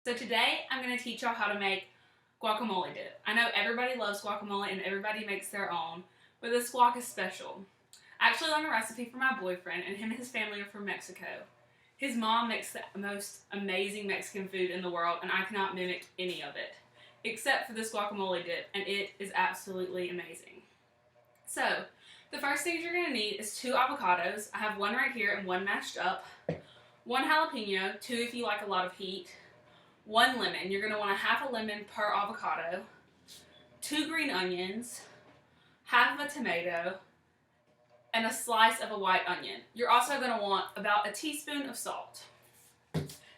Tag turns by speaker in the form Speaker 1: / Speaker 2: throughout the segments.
Speaker 1: So today I'm going to teach y'all how to make guacamole dip. I know everybody loves guacamole and everybody makes their own, but this guac is special. I actually learned a recipe from my boyfriend, and him and his family are from Mexico. His mom makes the most amazing Mexican food in the world, and I cannot mimic any of it, except for this guacamole dip, and it is absolutely amazing. So, the first thing you're going to need is 2 avocados. I have one right here and one mashed up. 1 jalapeno, 2 if you like a lot of heat. 1 lemon. You're going to want a half a lemon per avocado. 2 green onions. Half of a tomato. And a slice of a white onion. You're also going to want about a teaspoon of salt.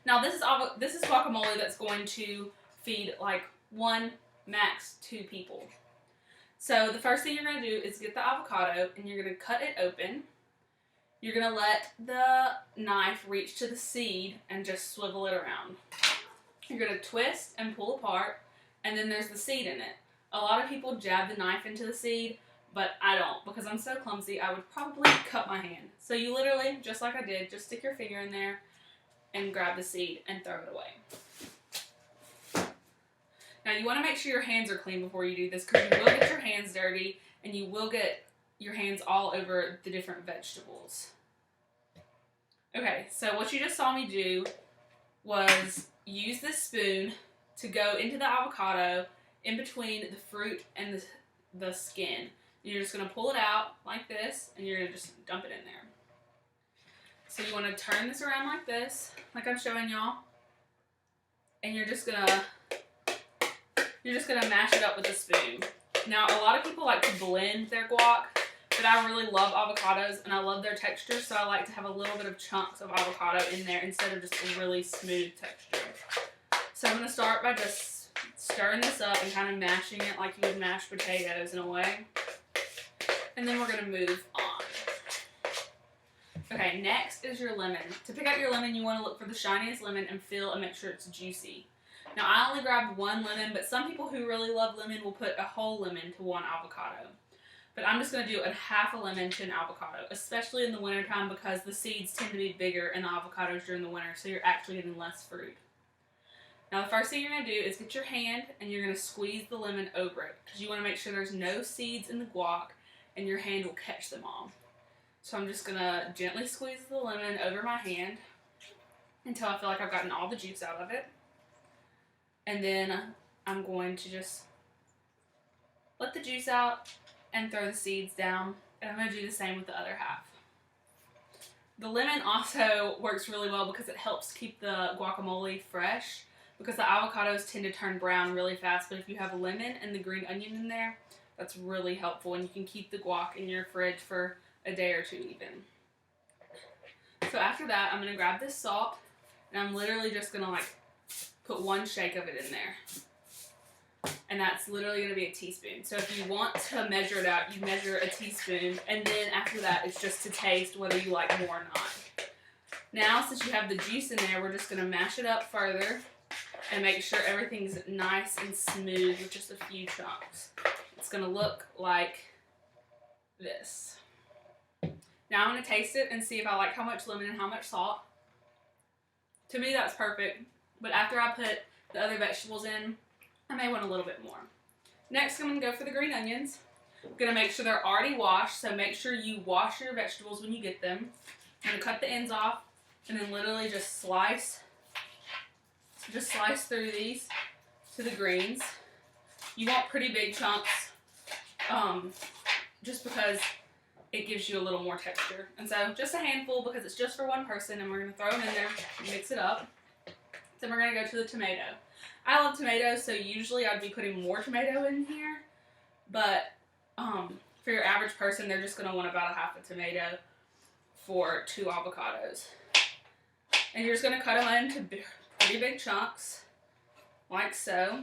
Speaker 1: Now this is guacamole that's going to feed like 1, max 2 people. So the first thing you're going to do is get the avocado and you're going to cut it open. You're going to let the knife reach to the seed and just swivel it around. You're going to twist and pull apart, and then there's the seed in it. A lot of people jab the knife into the seed, but I don't, because I'm so clumsy, I would probably cut my hand. So you literally, just like I did, just stick your finger in there and grab the seed and throw it away. Now you want to make sure your hands are clean before you do this, because you will get your hands dirty, and you will get your hands all over the different vegetables. Okay, so what you just saw me do was use this spoon to go into the avocado in between the fruit and the skin. You're just going to pull it out like this, and you're going to just dump it in there. So you want to turn this around like this, like I'm showing y'all, and you're just gonna mash it up with a spoon. Now, a lot of people like to blend their guac, but I really love avocados and I love their texture, so I like to have a little bit of chunks of avocado in there instead of just a really smooth texture. So I'm going to start by just stirring this up and kind of mashing it like you would mash potatoes in a way. And then we're going to move on. Okay, next is your lemon. To pick out your lemon, you want to look for the shiniest lemon and feel and make sure it's juicy. Now, I only grabbed 1 lemon, but some people who really love lemon will put a whole lemon to 1 avocado. But I'm just going to do a half a lemon to an avocado, especially in the wintertime because the seeds tend to be bigger in the avocados during the winter, so you're actually getting less fruit. Now, the first thing you're going to do is get your hand and you're going to squeeze the lemon over it because you want to make sure there's no seeds in the guac and your hand will catch them all. So I'm just going to gently squeeze the lemon over my hand until I feel like I've gotten all the juice out of it. And then I'm going to just let the juice out and throw the seeds down. And I'm going to do the same with the other half. The lemon also works really well because it helps keep the guacamole fresh, because the avocados tend to turn brown really fast, but if you have a lemon and the green onion in there, that's really helpful, and you can keep the guac in your fridge for a day or 2 even. So after that, I'm going to grab this salt, and I'm literally just going to like put 1 shake of it in there. And that's literally going to be a teaspoon. So if you want to measure it out, you measure a teaspoon, and then after that, it's just to taste whether you like more or not. Now, since you have the juice in there, we're just going to mash it up further and make sure everything's nice and smooth with just a few chunks. It's going to look like this. Now I'm going to taste it and see if I like how much lemon and how much salt. To me, that's perfect. But after I put the other vegetables in, I may want a little bit more. Next, I'm going to go for the green onions. I'm going to make sure they're already washed, so make sure you wash your vegetables when you get them. I'm going to cut the ends off and then literally just slice through these to the greens. You want pretty big chunks, just because it gives you a little more texture. And so just a handful because it's just for 1 person, and we're going to throw them in there and mix it up. Then we're going to go to the tomato. I love tomatoes, so usually I'd be putting more tomato in here, but for your average person, they're just going to want about a half a tomato for 2 avocados. And you're just going to cut them into pretty big chunks, like so.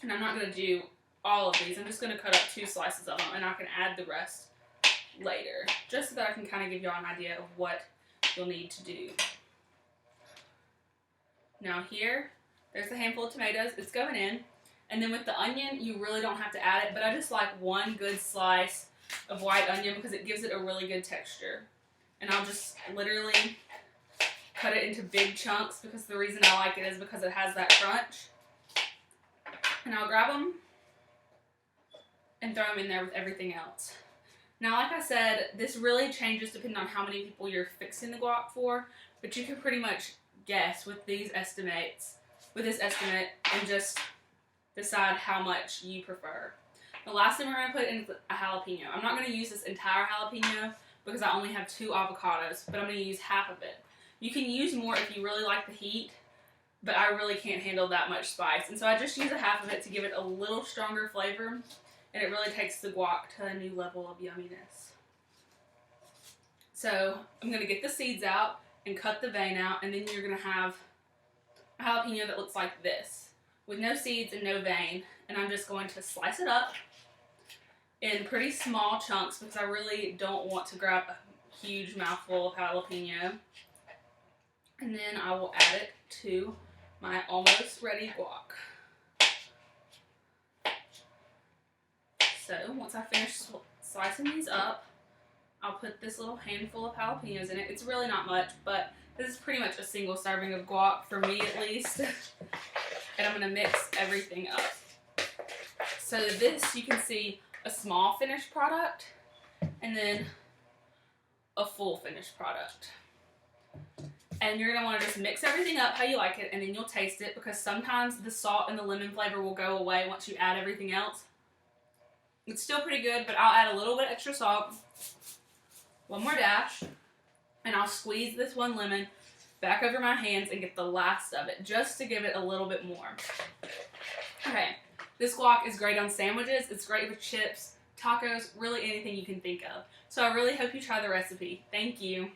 Speaker 1: And I'm not going to do all of these. I'm just going to cut up 2 slices of them, and I can add the rest later, just so that I can kind of give y'all an idea of what you'll need to do. Now here, there's a handful of tomatoes. It's going in. And then with the onion, you really don't have to add it, but I just like 1 good slice of white onion because it gives it a really good texture. And I'll just literally cut it into big chunks because the reason I like it is because it has that crunch. And I'll grab them and throw them in there with everything else. Now, like I said, this really changes depending on how many people you're fixing the guac for, but you can pretty much guess with this estimate, and just decide how much you prefer. The last thing we're going to put in is a jalapeno. I'm not going to use this entire jalapeno because I only have 2 avocados, but I'm going to use half of it. You can use more if you really like the heat, but I really can't handle that much spice. And so I just use a half of it to give it a little stronger flavor, and it really takes the guac to a new level of yumminess. So I'm going to get the seeds out and cut the vein out, and then you're going to have a jalapeno that looks like this, with no seeds and no vein. And I'm just going to slice it up in pretty small chunks because I really don't want to grab a huge mouthful of jalapeno. And then I will add it to my almost ready guac. So once I finish slicing these up, I'll put this little handful of jalapenos in it. It's really not much, but this is pretty much a single serving of guac, for me at least. And I'm going to mix everything up. So this, you can see a small finished product and then a full finished product. And you're going to want to just mix everything up how you like it, and then you'll taste it, because sometimes the salt and the lemon flavor will go away once you add everything else. It's still pretty good, but I'll add a little bit extra salt, one more dash, and I'll squeeze this one lemon back over my hands and get the last of it, just to give it a little bit more. Okay, this guac is great on sandwiches, it's great with chips, tacos, really anything you can think of. So I really hope you try the recipe. Thank you.